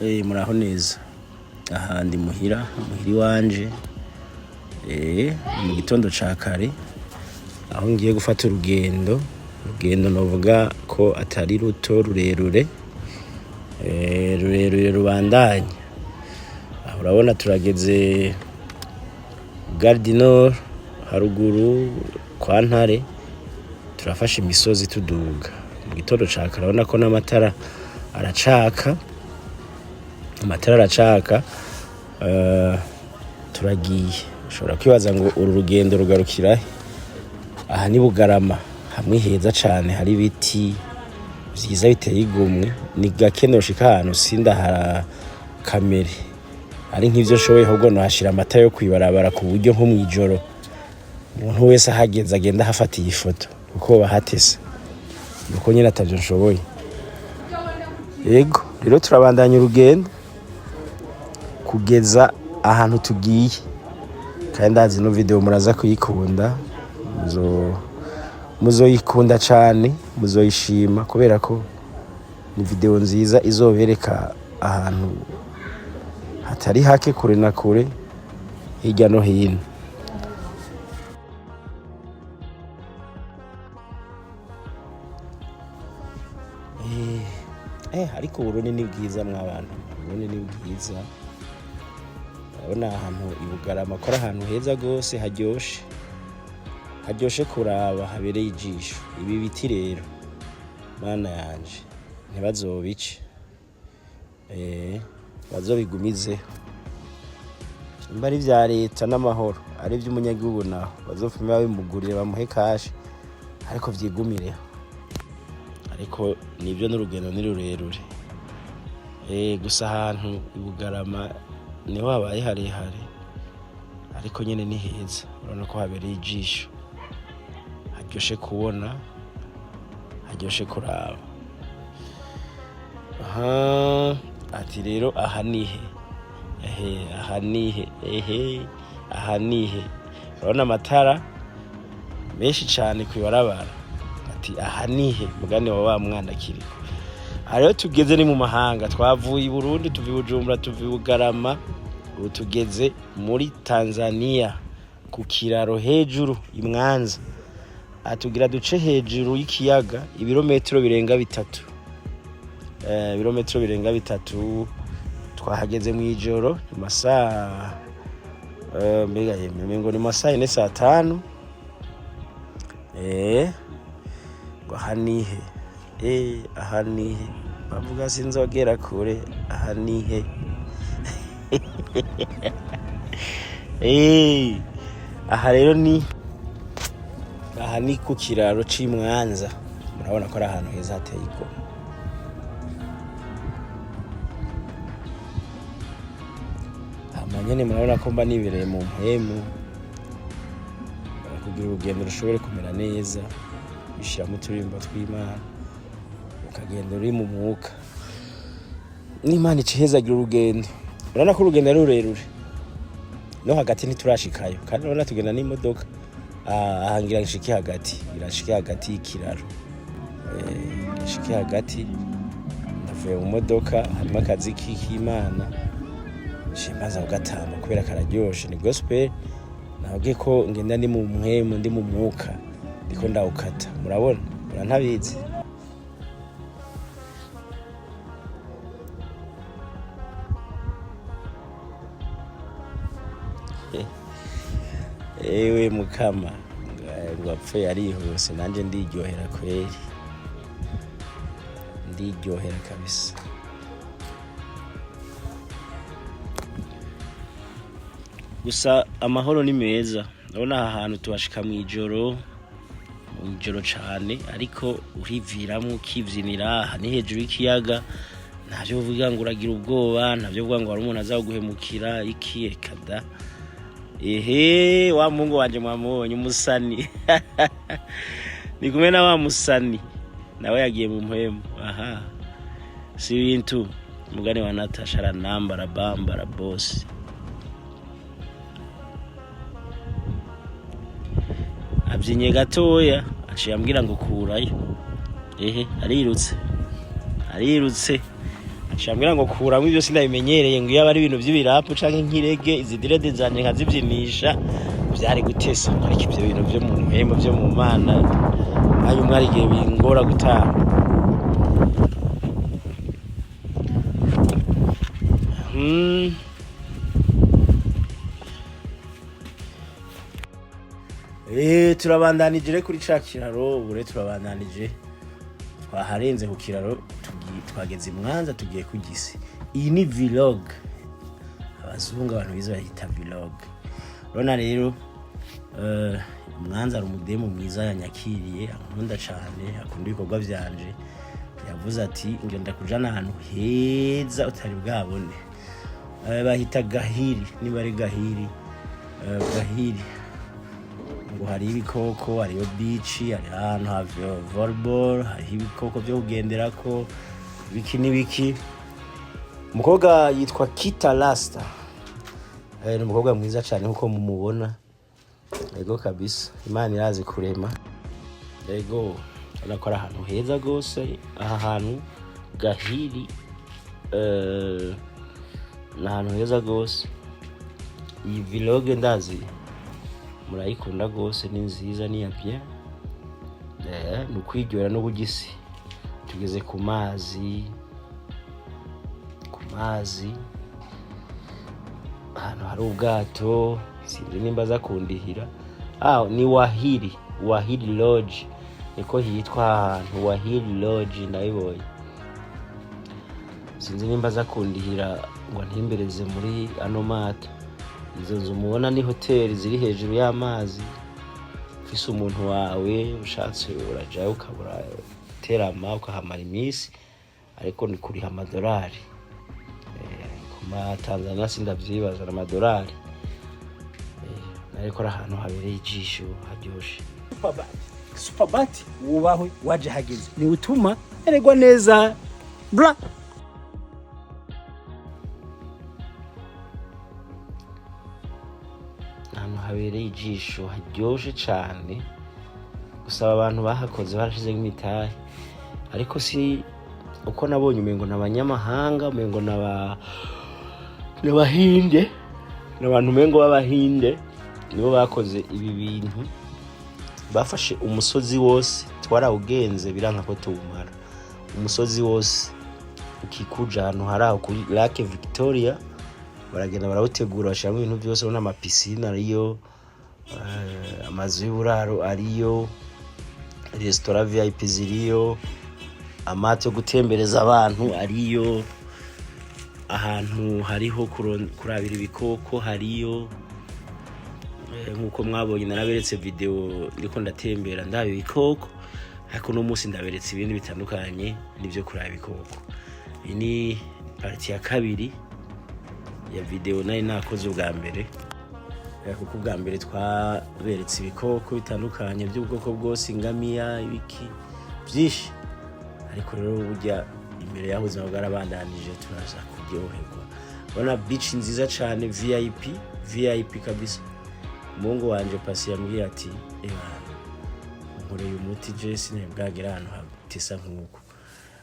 Muraho neza. Aha ndi muhira wanje. Mu gitondo ca kare aho ngiye gufata urugendo novuga ko atari ruto rurerure rubandanya. Aho urabona turageze Gare du Nord haruguru kwa Ntare, turafashe imisozi tuduga. Mu gitondo ca kare urabona ko n'amatara aracaka. Turagiye. Ushobora kwibaza ngo uru rugendo rugarukira aha ni Bugarama, hamwe heza cane hari ibiti vyiza biteye igomwe. Ni gake noshika ahantu sindahara kamere, ari nk'ivyo nshoboye ahubwo nohashira amatara yo kwibarabara ku buryo nko mw'ijoro umuntu wese ahageze agenda hafatiye ifoto kuko bahatese, nuko nyene atavyo nshoboye. Yego rero turabandanya urugendo kugeza ahantu tugiye, kandi ndazi no video muraza kuyikunda, muzoyikunda cane, muzoyishima kubera ko ni video nziza izobereka ahantu hatari hake, kure na kure, hirya no hino. Ariko Burundi ni bwiza mw'abantu, Burundi ni bwiza. Urabona ahantu i Bugarama ko ari ahantu heza gose, haryoshe kuraba, habereye ijisho. Ibi biti rero mana yanje ntibazobice, bazobigumizeho. Nimba ari vya leta n'amahoro, ari vy'umunyagihugu naho bazopfume babimugurire bamuhe kashi, ariko vyigumireho. Ariko nivyo n'urugendo ni rurerure. Gusa ahantu i Bugarama niho habaye harehare, ariko nyene ni heza. Urabona ko habereye ijisho, haryoshe kubona, haryoshe kuraba. Ati rero aha nihe? Aha nihe? Urabona amatara menshi cane kwibarabara. Ati aha nihe? Mugani wa mwana kiriko. Rero tugeze ni mu mahanga, twavuye i Burundi, tuvi Bujumbura, tuvi Bugarama, ubu tugeze muri Tanzania ku kiraro hejuru i Mwanza. Atugira duce hejuru y'ikiyaga ibirometero birenga 3. Twahageze mw'ijoro masaa mbega yemwe ngo ni masaa 4 saa 5. Aha nihe? Aha nihe? Bavuga sinzogera kure, aha nihe? Aha rero ni ku kiraro c'i Mwanza. Murabona ko ari ahantu heza hateye igomwe. Nyene murabona ko mba nibereye mu mpemu, kugira urugendo rushobore kumera neza, bishiramo uturimbo tw'Imana, ukagenda uri mu mwuka. N'Imana icehezagira urugendo. Urabona ko urugendo ari rurerure, no hagati ntiturashikayo, kandi urabona tugenda n'imodoka. Ahangira nshike hagati y'ikiraro. Nshike hagati, ndavuye mu modoka, harimo akazi k'Imana. Shimbaza ugatamba kubera kararyoshe, ni gospel. Nabwiye ko ngenda ndi mu mpemu, ndi mu mwuka, ndiko ndawukata. Murabona? Murantabizi. Ewe mukama, wapfuye arihuse, nanje ndiryohera kweri. Ndiryohera kabisa. Gusa amahoro ni meza. Urabona aha hantu tuhashika mw'ijoro cane, ariko uriviramwo ukivyinira. Aha ni hejuru y'ikiyaga, ntavyo uvuga ngo uragira ubwoba, ntavyo uvuga ngo hari umuntu azaguhemukira iki, ekada. Wa Mungu wanje mwamubonye umusani. Ni kumwe na wa musani, nawe yagiye mu mpemu. Si ibintu mugani wa Natasha aranambara bambara boss. Avyinye gatoya aciye ambwira ngo kurayo. Arirutse acambwira ngo kuramo ibyo sindabimenyereye ngo iyo ari ibintu by'ibirapu canke nkirege izi direde zanje nkazivyinisha byari gutesa ariko ibyo bintu byo mu mpemo byo mu mana ayo mwari gihe bingora gutaha turabandanije kuri ca kiraro ubure turabandanije twaharenze ku kiraro twageze Mwanza tugiye ku Gisi. Iyi ni vlog abazungu abantu biza bahita vlog. Urona rero Mwanza ari umudemu mwiza yanyakiriye ankunda cyane akunda ibikorwa byanje yavuze ati ngo ndakujana ahantu heza utari bwabone bahita Gahiri niba ari Gahiri ngo hari ibikoko hariyo beach hari ahantu ha volleyball hari ibikoko byo kugenderako biki nibiki. Umukobwa yitwa Kita Rasta ni umukobwa mwiza cyane nkuko mumubona yego kabisa Imana irazi kurema yego anakora ahantu heza gose aha hantu Gahiri na ahantu heza gose. Iyi vlog ndazi murayikunda gose ni nziza ni ya bien nukwiryohera no Bugisi tugeze ku mazi ahantu hari ubwato sinzi nimba za kundihira ni Wahiri Lodge niko hitwa ahantu Wahiri Lodge ndayibonye sinzi nimba za kundihira ngo ntimbereze muri ano mato. Izo nzu mubona ni hoteli ziri hejuru y'amazi ufise umuntu wawe ushatse urajayo ukabura terama ukahamara iminsi ariko ni kuriha amadolari kuma Tanzania sindavyibaza amadolari ariko ahantu habereye ijisho haryoshe. Superbat wubahwe waje hageze ni utuma eregwa neza bla ahantu habereye ijisho haryoshe cyane gusaba abantu bahakoze barashize nk'imitahe ariko si uko nabonye umengo n'abanyamahanga umengo n'abahinde n'abantu umengo b'abahinde nibo bakoze ibi bintu bafashe umusozi wose twarawugenze biranka ko tuwumara umusozi wose ukikuja ahantu hari aho kuri Lake Victoria baragenda barawutegura bashiramo ibintu byose n'ama piscine ariyo amazu y'uburaro ariyo restaurant VIP ziriyo amato yo gutembereza abantu ariyo ahantu hariho kurabira ibikoko hariyo nkuko mwabonye naraberetse video ndiko ndatembera ndabe ibikoko ariko no munsi ndaberetse ibindi bitandukanye nivyo kuraba ibikoko. Iyi ni parti ya kabiri ya video nari nakoze ubwa mbere kuko ubwa mbere twaberetse ibikoko bitandukanye by'ubwoko bwose ingamiya ibiki byinshi ariko rero burya imbere yaho ubuzima bwarabandanije turaza kuryoherwa. Bona beach nziza cyane VIP kabisa. Mungu wanje pasi yambwiye ati nkoreye umuti Jesse ne bwagira ahantu hatisa nkuko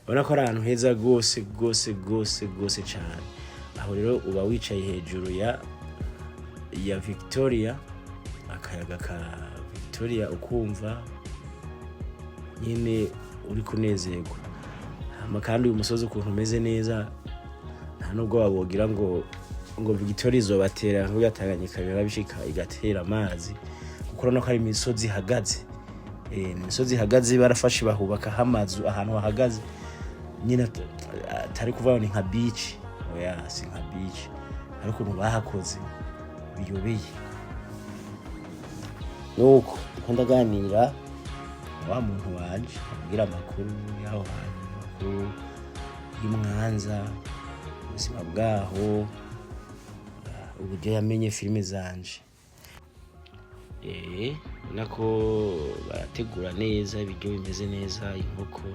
bona ko ahantu heza gose cyane. Aho rero uba wicaye hejuru ya Victoria akayaga ka Victoria ukumva nyine uri kunezerwa kandi uyu musozi ukuntu umeze neza nta nubwo wabogira ngo Victoria izobatera ngo yatanganyika birabishika igatera amazi kuko urabona ko ari imisozi ihagaze imisozi ihagaze barafashe bahubaka hamazu ahantu hahagaze nyine atari kuvaho ni nka beach si nka beach ariko bahakoze biyobeye nuko ndaganira wa muntu waje abwira amakuru yaho hantu y'Mwanza ubuzima bwaho uburyo yamenye filime zanje nako barategura neza ibiryo bimeze neza inkoko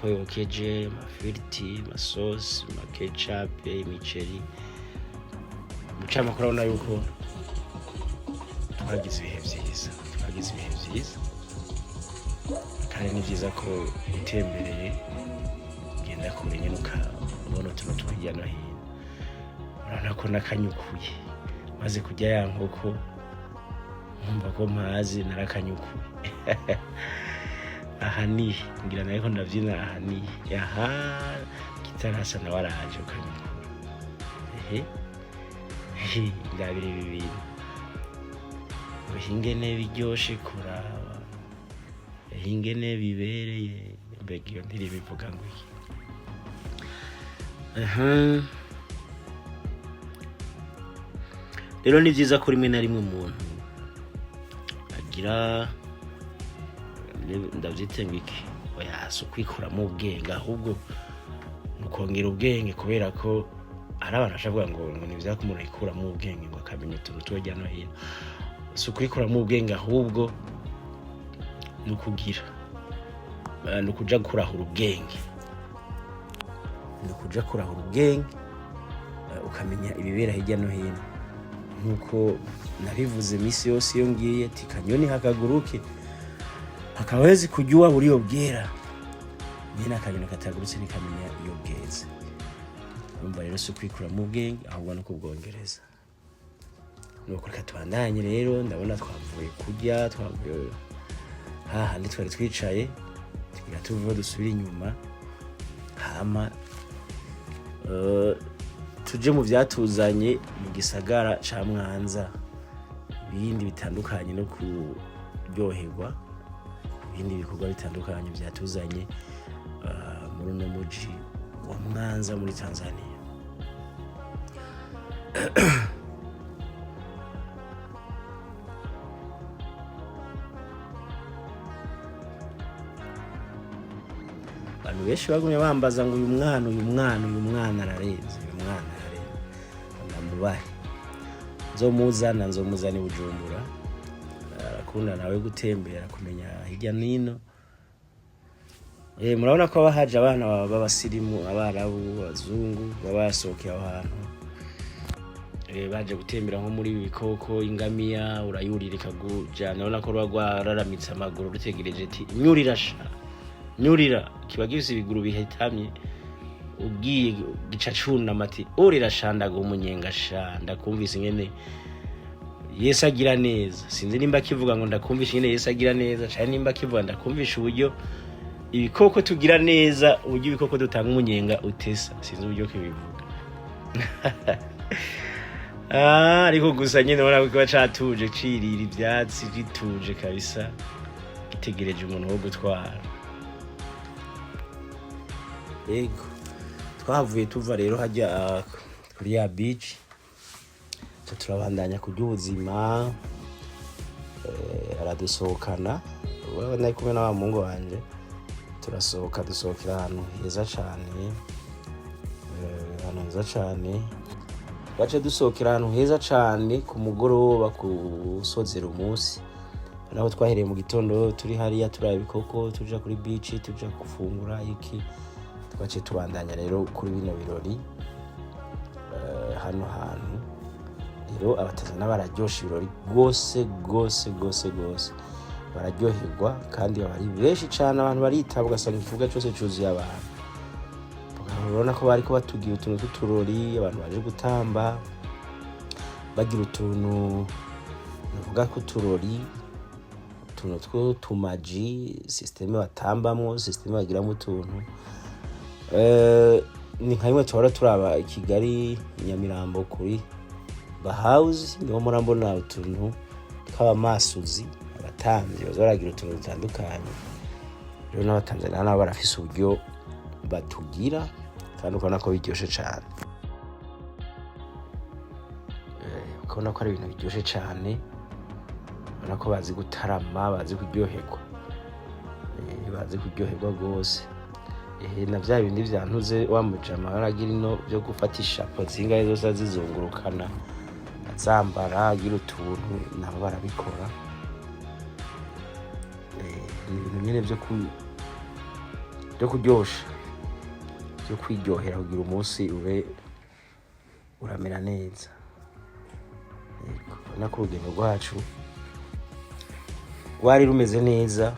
yokeje amafiriti amasosi amaketchup imiceri mucamakuru urabona yuko twagize ibihe byiza kandi ni byiza ko utembereye ugenda ukagenda kure nyine ukabona utuntu tw'irya no hino. Urabona ko nakanyukuye maze kurya ya nkoko nkumva ko mpazi narakanyukuye. Aha ni ngira nayo ndavyina aha ni kitarasa na waraje ukanyukura. Ndabire bibiri ingene biryoshe kuraba, ingene bibereye, mbega iyo ndirimbo ivuga ngo iki? Rero ni vyiza ko rimwe na rimwe umuntu agira ndavyitenga iki oya so kwikuramo ubwenge, ahubwo nukongera ubwenge, kubera ko hari abantu bashavuga ngo ni vyiza ko umuntu yikuramo ubwenge ngo akamenya utuntu tw'irya no hino. So kwikuramo ubwenge ahubwo nukugira nukuja kurahura ubwenge, nukuja kurahura ubwenge ukamenya ibibera hirya no hino. Nkuko nabivuze misi yose iyo ngiye ati kanyoni hakaguruke hakawezi kujua buriyo bwera, nyina akanyoni katagurutse nikamenya iyo bweze. Urumva rero so kwikuramo ubwenge ahubwo no kubwongereza. Nuko reka tubandanye rero, ndabona twavuye kurya, twavuye hahandi twari twicaye, tugira tuvuye dusubira inyuma, hama tuje mu vyatuzanye mu gisagara ca Mwanza, ibindi bitandukanye no kuryoherwa, ibindi bikorwa bitandukanye vyatuzanye muri uno muji wa Mwanza muri Tanzania. Abantu benshi bagumye bambaza ngo uyu mwana ararenze, ndamubahe nzomuzana i Bujumbura, arakunda nawe gutembera kumenya hirya nino. Murabona ko abahaje abana b'abasirimu, abarabu, abazungu baba basohokeye aho hantu, baje gutembera nko muri bikoko, ingamiya urayurira ikagujana, urabona ko rwaramitse amaguru rutegereje ati nyurira kiba gifise ibiguru bihetamye, ugiye gica cunama ati urira shandaga umunyenga shanda. Kumvise ingene Yesu agira neza, sinzi nimba kivuga ngo ndakumvisha ingene Yesu agira neza cyane nimba kivuga ndakumvisha uburyo ibikoko tugira neza, uburyo ibikoko dutanga umunyenga utesa, sinzi uburyo kibivuga. Ariko gusa nyine ubona ko kiba catuje cirira ivyatsi gituje kabisa, gitegereje umuntu wo gutwara. Ego twavuye tuva rero hajya kuri ya beach, turabandanya kurya ubuzima, aradusohokana wewe nari kumwe n'aba mungu wanje, dusohokera ahantu heza cane, bace dusohokera ahantu heza cane ku mugoroba kusozera umunsi, naho twahereye mu gitondo turi hariya turaba ibikoko, tuja kuri beach, tuja gufungura iki, twace tubandanya rero kuri bino birori hano hantu. Rero abatazana bararyosha ibirori gose bararyoherwa, kandi bari benshi cane, abantu baritaba ugasanga ikibuga cyose cyuzuye abantu. Urabona ko bariko batugiye utuntu tw'uturori, abantu baje gutamba bagira utuntu navuga ko uturori, utuntu tw'utumaji, systeme batambamwo, systeme bagiramo utuntu. Ni nka rimwe tuhora turaba i Kigali Nyamirambo kuri Bahouse, niho murambona utuntu tw'abamasuzi, abatamvyi bazoragira utuntu dutandukanye. Rero n'abatanzania nabo barafise uburyo batugira, kandi ukabona ko biryoshe cane, ukabona ko ari ibintu biryoshe cane, ubona ko bazi gutarama, bazi kuryoherwa, rwose. Na vya bindi vyantuze wa mujama baragira ino byo gufatisha potsinga zose zizungurukana azambara agira utuntu, nabo barabikora. Ibintu nyene byo kuryosha, byo kwiryohera kugira umunsi ube uramera neza. Na ku rugendo rwacu rwari rumeze neza,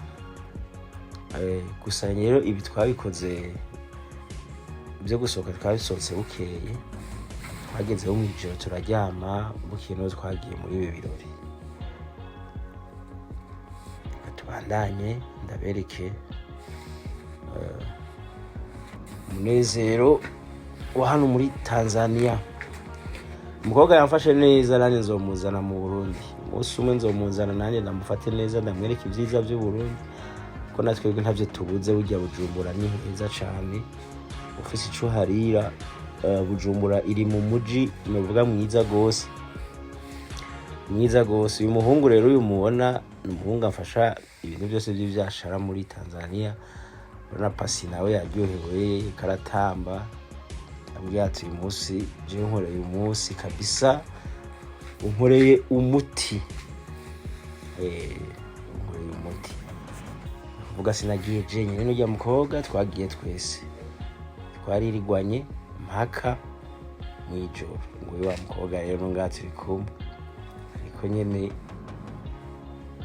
gusa rero ibi twabikoze byo gusohoka twabisohotse bukeye, twagezeho mu ijoro turaryama, bukeye no twagiye muri ibi birori. Tubandanye ndabereke umunezero wa hano muri Tanzania. Umukobwa yamfashe neza, nanjye nzomuzana mu Burundi. Umunsi umwe nzomuzana nanjye ndamufate neza, ndamwereke ibyiza by'u Burundi, ko natwebwe ntavyo tubuze. Burya Bujumbura ni heza cane, ufise ico harira. Bujumbura iri mu muji novuga mwiza gose, mwiza gose. Uyu muhungu rero uyu mubona ni umuhungu afasha ibintu byose by'ivyashara muri Tanzania. Urabona Pasi nawe yaryohewe, karatamba, ambwira ati uyu munsi je nkoreye umunsi kabisa, unkoreye umuti. Unkoreye umuti. Uvuga sinagiye jenyine n'ujya mukobwa, twagiye twese, twaririrwanye mpaka mwijoro. Ngo wa mukobwa rero ngati turi kumwe, ariko nyene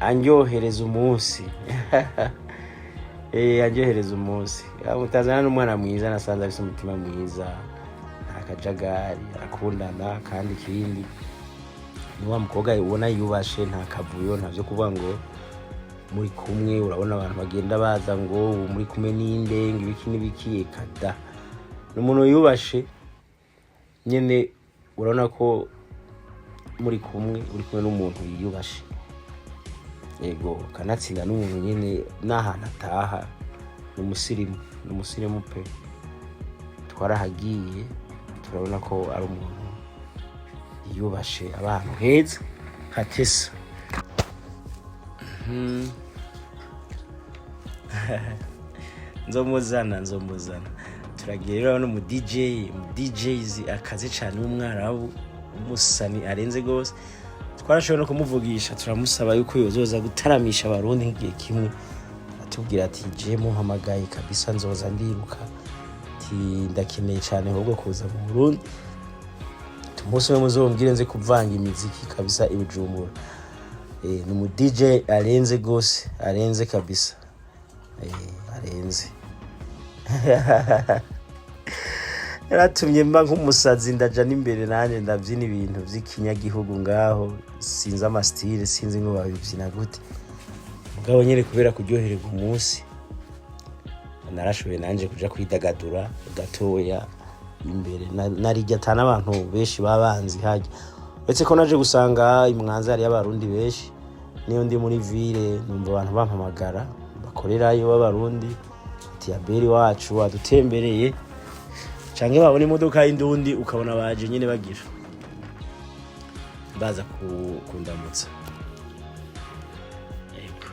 anjohereza umunsi. Anjohereza umunsi. Mutazana n'umwana mwiza, nasanze afise umutima mwiza, ntakajagari, arakundana. Kandi ikindi ni wa mukobwa ubona yubashe, nta kavuyo, ntavyo kuvuga ngo muri kumwe. Urabona abantu bagenda baza ngo ubu muri kumwe ninde, ibiki n'ibiki. Kada n'umuntu yubashe nyene, urabona ko muri kumwe, uri kumwe n'umuntu yiyubashe. Yego, kanatsinda n'umuntu nyene n'ahantu ataha, n'umusirimu pe. Twarahagiye turabona ko ari umuntu yiyubashe, abantu heza hatesa. Nzomuzana. Turagiye rero no mu DJs akaze cyane, w'umwarabu, umusani arenze gose. Twarashoboye no kumuvugisha, turamusaba yuko yozoza gutaramisha abarundi nk'igihe kimwe. Atubwira ati je muhamagaye kabisa, nzoza ndiruka, ati ndakeneye cyane ahubwo kuza mu Burundi. Tumusome muzombwire nze kuvanga imiziki kabisa i Bujumbura. Ni mu DJ arenze gose, arenze kabisa. Arenze. Yaratumye mba nk'umusazi, ndaja n'imbere nanjye ndabyina ibintu by'ikinyagihugu ngaho, sinzi amastile, sinzi ngo babibyina gute. Mugabo nyere kubera kuryohererwa umunsi, narashoboye nanje kuja kwidagadura gatoya imbere. Narijya atana abantu benshi babanzi hajya, uretse ko naje gusanga imwanza ari y'abarundi benshi. Niyo ndi muri ville numva abantu bampamagara bakorerayo b'abarundi, ati Abeli wacu wadutembereye, canke babona imodoka y'indundi ukabona baje nyene bagira baza kundamutsa.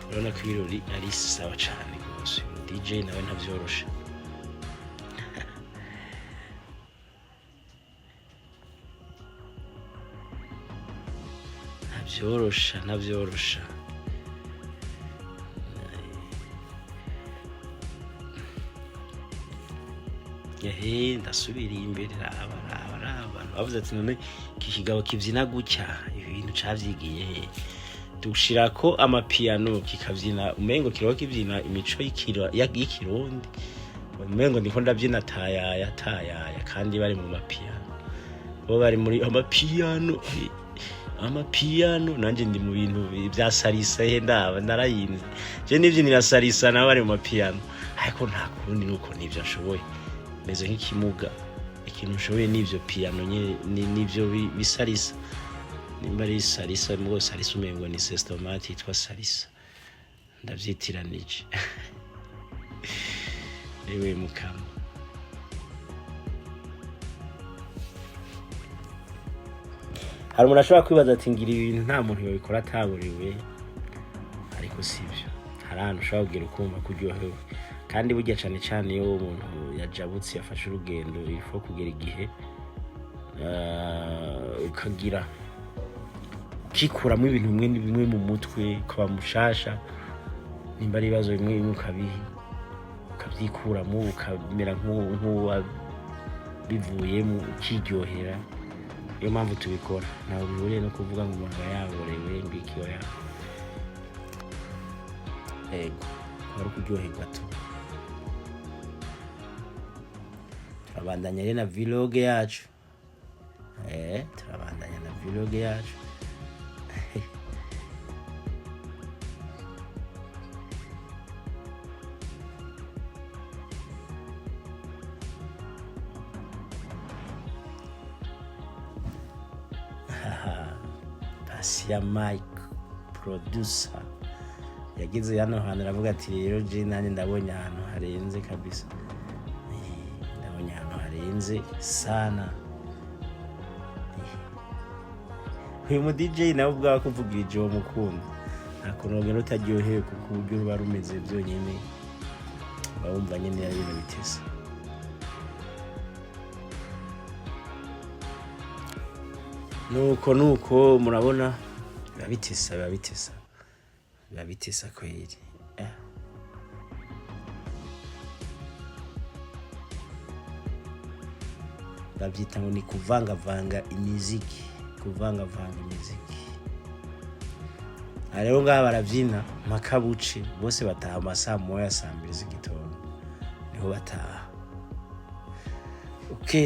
Urabona ko ibirori ari sawa cane gose. DJ nawe ntavyorosha. Ntavyorosha. Ndasubiriye imbere, abantu bavuze ati none iki kigabo kivyina gutya, ibintu cavyigiye. Dushirako amapiano kikavyina, umengo kiriho kivyina imico y'ikirundi. Umengo ndiko ndavyina tayaya, kandi bari mu mapiano. Bo bari muri amapiano, nanje ndi mu bintu bya salisa. Ndaba narayinze je nivyinira salisa, nawe bari mu mapiano. Ariko nta kundi nuko nivyo nshoboye, meze nk'ikimuga. Ikintu nshoboye nivyo piano nivyo bisalisa. Nimba ari salisa, mwo salisa umengo ni sestomati yitwa salisa, ndavyitiranije. Ewe mukama. Hari umuntu ashobora kwibaza ati ngira ibintu nta muntu yabikora ataburiwe, ariko sivyo. Hari ahantu ushobora kugira ukumva kuryohewe, kandi burya cane cane iyo umuntu yajabutse yafashe urugendo, ifo kugera igihe ukagira kikuramo ibintu bimwe mu mutwe, ukaba mushasha. Nimba ari ibibazo bimwe ukavyikuramo, ukamera nk'uwa bivuyemo, ukiryohera. Iyo mpamvu tubikora, ntawe bihuriye no kuvuga ngo umuntu yaborewe mbikiyo yawe. Ari kuryoherwa tu. turabandanya rero na vlog yacu turabandanya na vlog yacu Pasia Mike producer yagize hano hantu aravuga ati rero je nani ndabonye ahantu harenze kabisa, ndabonye ahantu harenze sana. Uyu mu DJ nawe ubwa kuvugirije uwo mukunda nakunogera utaryohewe kuko uburyo ruba rumeze byonyine bawumva nyene ya ibintu bitese. Nuko murabona biba bitesa kweli. Babyita ngo ni kuvangavanga imiziki. Rero ngaha barabyina makabuce bose bataha amasaha moya saa 2 z'igitondo niho bataha.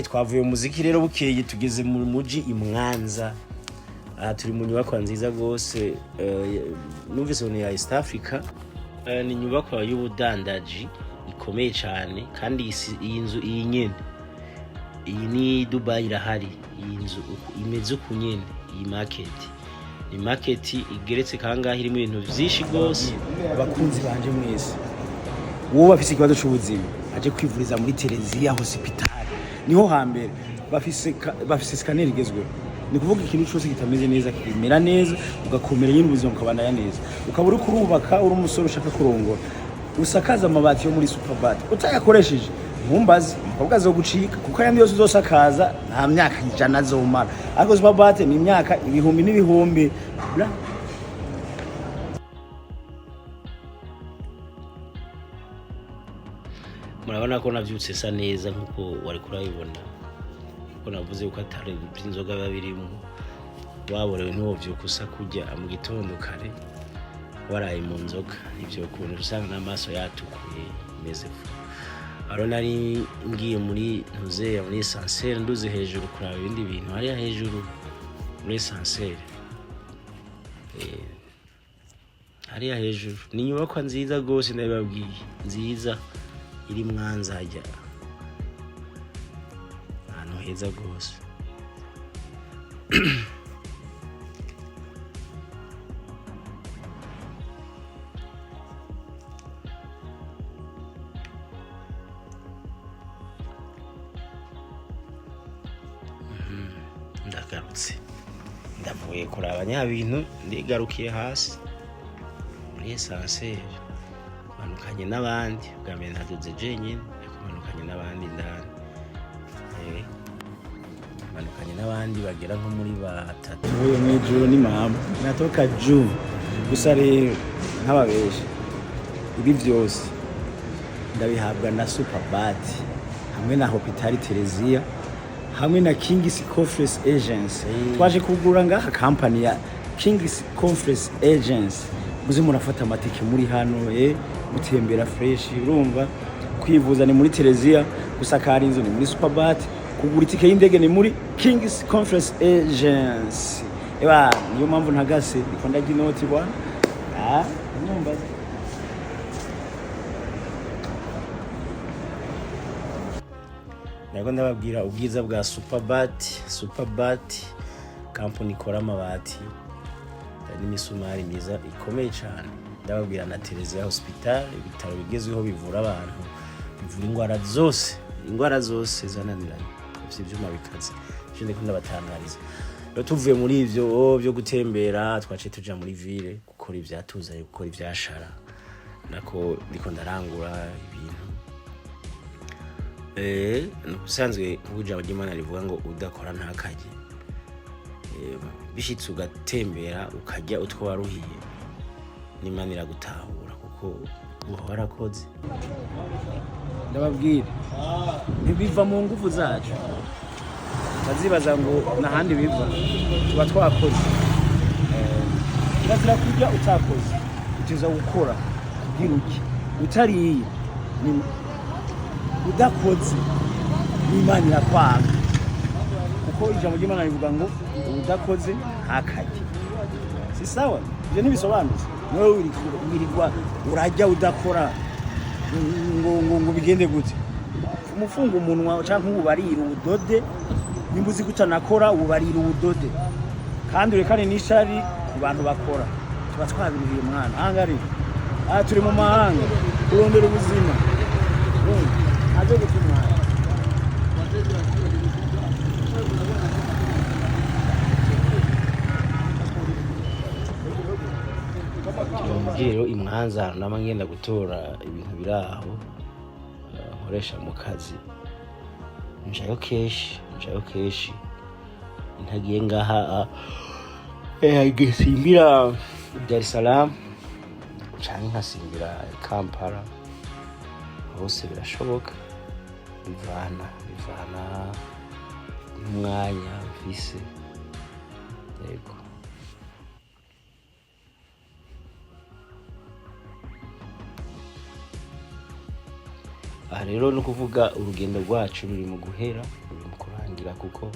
Twavuye umuziki rero bukeye tugeze mu muji Imwanza. Turi mu nyubako nziza gose, numvise ni ya East Africa, ni nyubako y'ubudandaji ikomeye cyane kandi iyi nzu iyi nyene iyi ni Dubai irahari. Iyi nzu imeze uku nyene, iyi market igeretse kangahe irimo ibintu byinshi gose. Abakunzi banje mwese wowe bafise ikibazo cy'ubuzima aje kwivuriza muri Terezia Hospital niho hambere bafise scanner igezweho. Ni kuvuga ikintu cyose kitameze neza kimera neza ugakomera nyine ubuzima ukabandanya neza. Ukabura kurubaka uri umusore ushaka kurongora usakaza amabati yo muri Superbat utayakoresheje ntumbaze umukobwa zo gucika kuko ayandi yose uzosakaza nta myaka 100 azomara, ariko Superbat ni imyaka ibihumbi n'ibihumbi. Murabona ko navyutse sa neza nkuko wari kurabibona ko navuze ko atari inzoga babirimo. Waborewe ntiwovyuka usa kujya mu gitondo kare waraye mu nzoga, ivyo kuntu usanga n'amaso yatukuye meze fu. Aro nari ngiye muri ntuze muri Essentiel nduze hejuru kuraba ibindi bintu hariya hejuru muri Essentiel. Hariya hejuru ni nyubako nziza gose ndababwiye, nziza iri Mwanza hajya ahantu heza gose. Ndagarutse ndavuye kuraba nyabintu ndigarukiye hasi muri Essentiel manukanye n'abandi bwame ntaduze jenyine manukanye n'abandi ndani manukanye n'abandi bagera nko muri batatu. Uyu mwijuru ni mama natoka juu gusa rero nk'ababeshe ibi byose ndabihabwa na Superbat hamwe na Hospital Terezia hamwe na King's Conference Agency. Twaje kugura ngaha company ya King's Conference Agency muze murafata amatike muri hano gutembera fresh. Urumva kwivuza ni muri Terezia, gusakara inzu ni muri Superbat, kugura itike y'indege ni muri King's Conference Agency. Niyo mpamvu ntagase niko ndaginoti bwana. Nyumba Nago ndababwira ubwiza bwa Superbat company ikora amabati n'imisumari myiza ikomeye cyane. Ndababwira na Terezia Hospital, ibitaro bigezweho bivura abantu, bivura indwara zose zananiranye, bifite ibyuma bikaze. Je ndikunda batangariza rero tuvuye muri ivyo byo gutembera twace tuja muri ville gukora ivyatuzaye, gukora ivyashara nako ndiko ndarangura ibintu. Nusanzwe ubujya bw'Imana rivuga ngo udakora ntakaje. Bishitse ugatembera ukajya utwo waruhiye n'Imana iragutahura kuko warakoze. Ndababwira ntibiva mu ngufu zacu, bazibaza ngo nahandi biva tuba twakoze. Kirazira kujya utakoze, utiza gukora kugira uki utariye ni udakoze n'Imana irakwanga, kuko ijambo ry'Imana rivuga ngo udakoze ntakarye. Si sawa? Ivyo ntibisobanutse. Nawe wirirwa urajya udakora ngo bigende gute? Umufunga umunwa canke ubarira ubudode, nimba uzi gutanakora ubarira ubudode, kandi urekane n'ishari ku bantu bakora. Tuba twabiriye mwana hangari, turi mu mahanga kurondera ubuzima, aje gutuma rero imwanza nama ngenda gutora ibintu biraho nkoresha mu kazi, njayo keshi ntagiye ngaha gisimbira Dar es Salaam canke nkasimbira Kampala, hose birashoboka, bivana n'umwanya mfise. Yego. Aha rero no kuvuga urugendo rwacu ruri mu guhera, ruri mu kurangira, kuko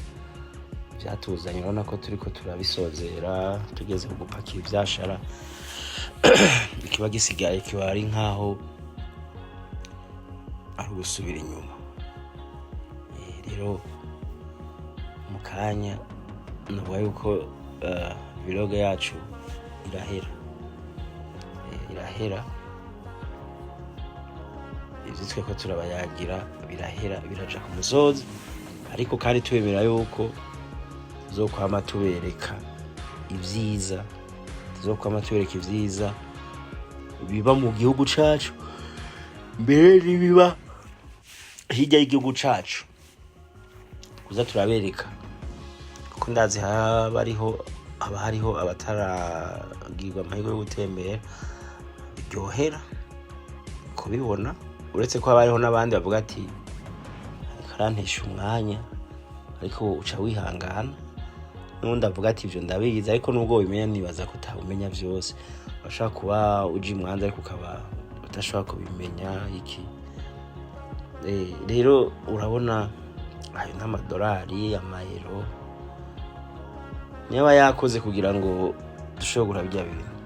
byatuzanye urabona ko turiko turabisozera, tugeze ku gupakira ivyashara. Ikiba gisigaye kiba ari nkaho ari gusubira inyuma. Rero mu kanya navuga yuko vlog yacu irahera, ivyo tweko turabayagira birahera, biraja ku musozi, ariko kandi twemera yuko tuzokwama tubereka ivyiza, biba mu gihugu cacu, mbere nibiba hirya y'igihugu cacu, kuza turabereka, kuko ndazi haba hariho abataragirwa amahirwe yo gutembera, biryohera kubibona, uretse ko haba hariho n'abandi bavuga ati karantesha umwanya, ariko uca wihangana. Nundi avuga ati ivyo ndabizi, ariko nubwo bimenya nibaza ko utabumenya vyose, bashaka kuba uji Mwanza ariko ukaba utashobora kubimenya iki. Rero urabona ayo n'amadolari, amayero niba yakoze kugira ngo dushobore kurabya bintu.